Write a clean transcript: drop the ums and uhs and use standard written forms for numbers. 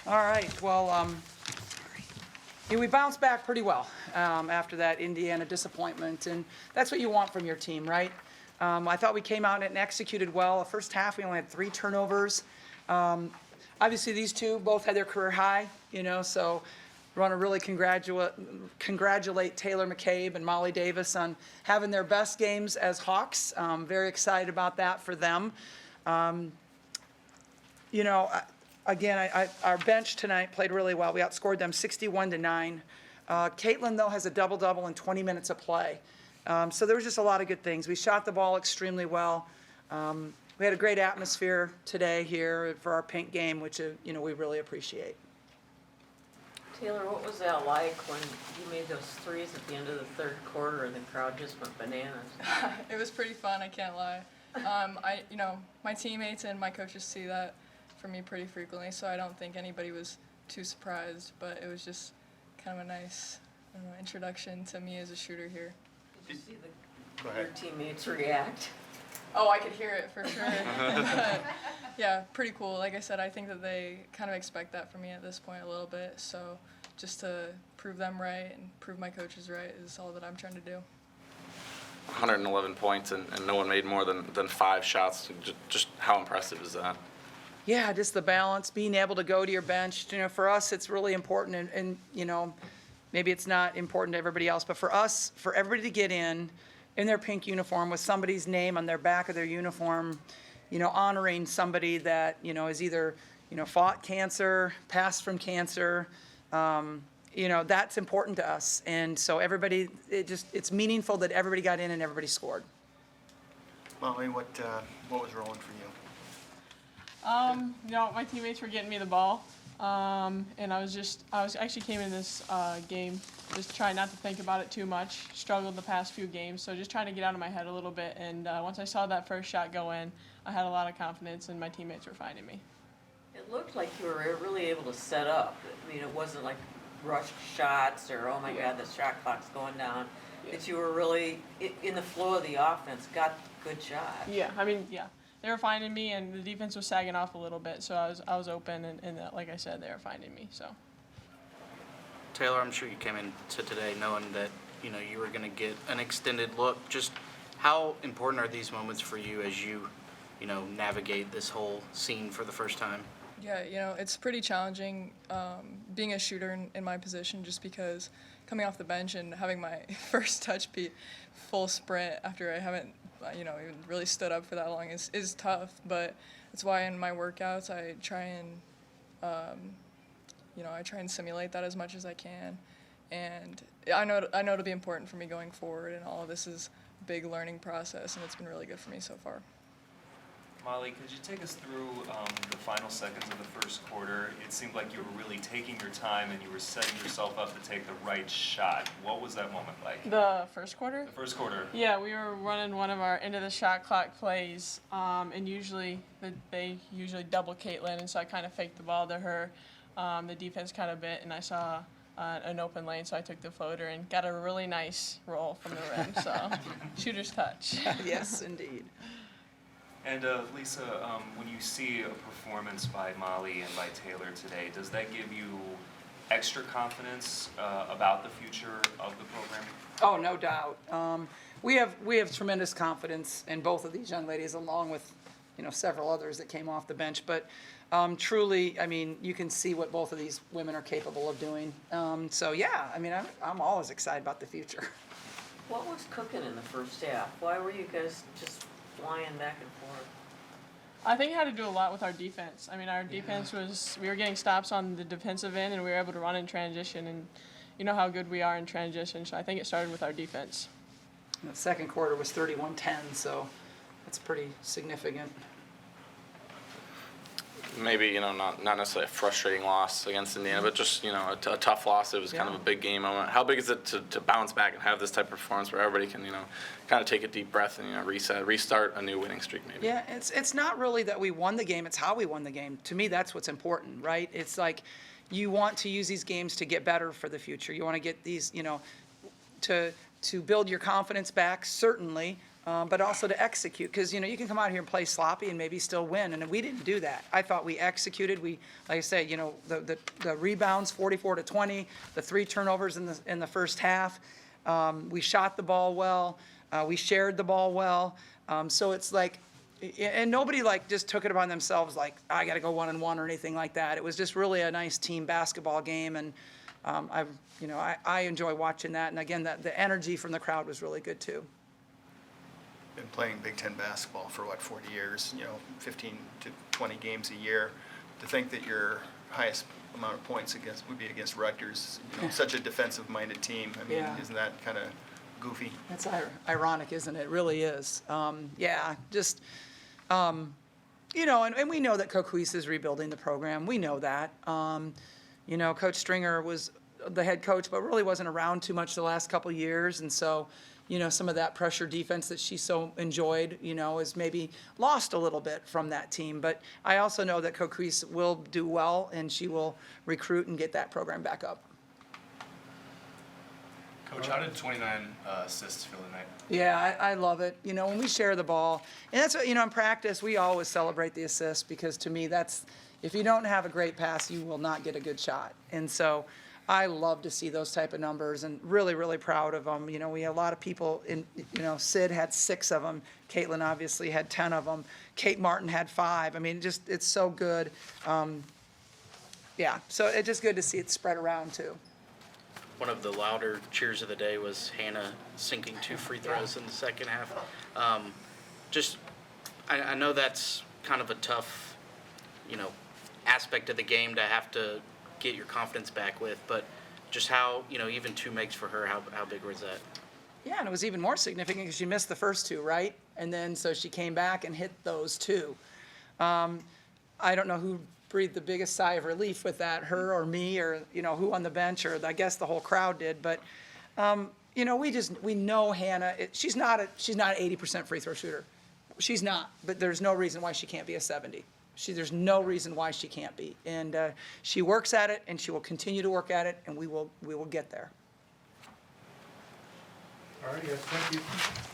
All right, well, yeah, we bounced back pretty well after that Indiana disappointment, and that's what you want from your team, right? I thought we came out and executed well. The first half, we only had 3 turnovers. Obviously, these two both had their career high, so we want to really congratulate Taylor McCabe and Molly Davis on having their best games as Hawks. Very excited about that for them. Again, our bench tonight played really well. We outscored them 61-9. Caitlin, though, has a double-double in 20 minutes of play. So there was just a lot of good things. We shot the ball extremely well. We had a great atmosphere today here for our pink game, which we really appreciate. Taylor, what was that like when you made those threes at the end of the third quarter and the crowd just went bananas? It was pretty fun, I can't lie. My teammates and my coaches see that for me pretty frequently, so I don't think anybody was too surprised, but it was just kind of a nice introduction to me as a shooter here. Did you see your teammates react? Oh, I could hear it for sure. But, yeah, pretty cool. Like I said, I think that they kind of expect that from me at this point a little bit, so just to prove them right and prove my coaches right is all that I'm trying to do. 111 points and no one made more than 5 shots. Just how impressive is that? Yeah, just the balance, being able to go to your bench. For us, it's really important, and maybe it's not important to everybody else, but for us, for everybody to get in their pink uniform with somebody's name on their back of their uniform, honoring somebody that, is either, fought cancer, passed from cancer, that's important to us. And so everybody, it's meaningful that everybody got in and everybody scored. Molly, what was rolling for you? My teammates were getting me the ball, and I actually came in this game just trying not to think about it too much. Struggled the past few games, so just trying to get out of my head a little bit. And once I saw that first shot go in, I had a lot of confidence, and my teammates were finding me. It looked like you were really able to set up. I mean, it wasn't like rushed shots or, oh my God, the shot clock's going down. Yeah. That you were really in the flow of the offense, got good shots. Yeah, they were finding me, and the defense was sagging off a little bit, so I was open, and like I said, they were finding me. So. Taylor, I'm sure you came into today knowing that you were going to get an extended look. Just how important are these moments for you as you navigate this whole scene for the first time? Yeah, it's pretty challenging being a shooter in my position, just because coming off the bench and having my first touch be full sprint after I haven't even really stood up for that long is tough. But that's why in my workouts I try and simulate that as much as I can. And I know it'll be important for me going forward, and all of this is a big learning process, and it's been really good for me so far. Molly, could you take us through the final seconds of the first quarter? It seemed like you were really taking your time and you were setting yourself up to take the right shot. What was that moment like? The first quarter? The first quarter. Yeah, we were running one of our into the shot clock plays, and they usually double Caitlin, and so I kind of faked the ball to her. The defense kind of bit, and I saw an open lane, so I took the floater and got a really nice roll from the rim. So, shooter's touch. Yes, indeed. And Lisa, when you see a performance by Molly and by Taylor today, does that give you extra confidence about the future of the program? Oh, no doubt. We have tremendous confidence in both of these young ladies, along with several others that came off the bench. But truly, you can see what both of these women are capable of doing. So yeah, I'm always excited about the future. What was cooking in the first half? Why were you guys just flying back and forth? I think it had to do a lot with our defense. Our defense we were getting stops on the defensive end, and we were able to run in transition, and you know how good we are in transition, so I think it started with our defense. And the second quarter was 31-10, so that's pretty significant. Maybe, not necessarily a frustrating loss against Indiana, but just, a tough loss. It was kind of a big game moment. How big is it to bounce back and have this type of performance where everybody can, kind of take a deep breath and, restart a new winning streak maybe? Yeah, it's not really that we won the game, it's how we won the game. To me, that's what's important, right? It's like you want to use these games to get better for the future. You want to get these, to build your confidence back, certainly. but also to execute, because, you can come out here and play sloppy and maybe still win, and we didn't do that. I thought we executed. We, like I said, the rebounds, 44-20, the 3 turnovers in the first half. We shot the ball well. We shared the ball well. So it's like, and nobody just took it upon themselves like, I got to go 1-1 or anything like that. It was just really a nice team basketball game, and I enjoy watching that. And again, the energy from the crowd was really good too. Been playing Big Ten basketball for 40 years, 15 to 20 games a year. To think that your highest amount of points would be against Rutgers, such a defensive-minded team. I mean, Yeah. isn't that kind of goofy? That's ironic, isn't it? It really is. Yeah, just, and we know that Hawkeyes is rebuilding the program. We know that. Coach Stringer was the head coach, but really wasn't around too much the last couple years. And so, some of that pressure defense that she so enjoyed, is maybe lost a little bit from that team. But I also know that Hawkeyes will do well, and she will recruit and get that program back up. Coach, how did 29 assists feel tonight? Yeah, I love it. When we share the ball, and that's what, in practice, we always celebrate the assist, because to me, if you don't have a great pass, you will not get a good shot. And so I love to see those type of numbers, and really, really proud of them. We had a lot of people Sid had 6 of them. Caitlin obviously had 10 of them. Kate Martin had 5. I mean, it's so good. Yeah, so it's just good to see it spread around too. One of the louder cheers of the day was Hannah sinking 2 free throws in the second half. I know that's kind of a tough, aspect of the game to have to get your confidence back with, but just how, even 2 makes for her, how big was that? Yeah, and it was even more significant because she missed the first 2, right? And then so she came back and hit those 2. I don't know who breathed the biggest sigh of relief with that, her or me, or who on the bench, or I guess the whole crowd did. But we know Hannah. She's not an 80% free throw shooter. She's not. But there's no reason why she can't be a 70. There's no reason why she can't be. And she works at it, and she will continue to work at it, and we will get there. All right, guys, thank you.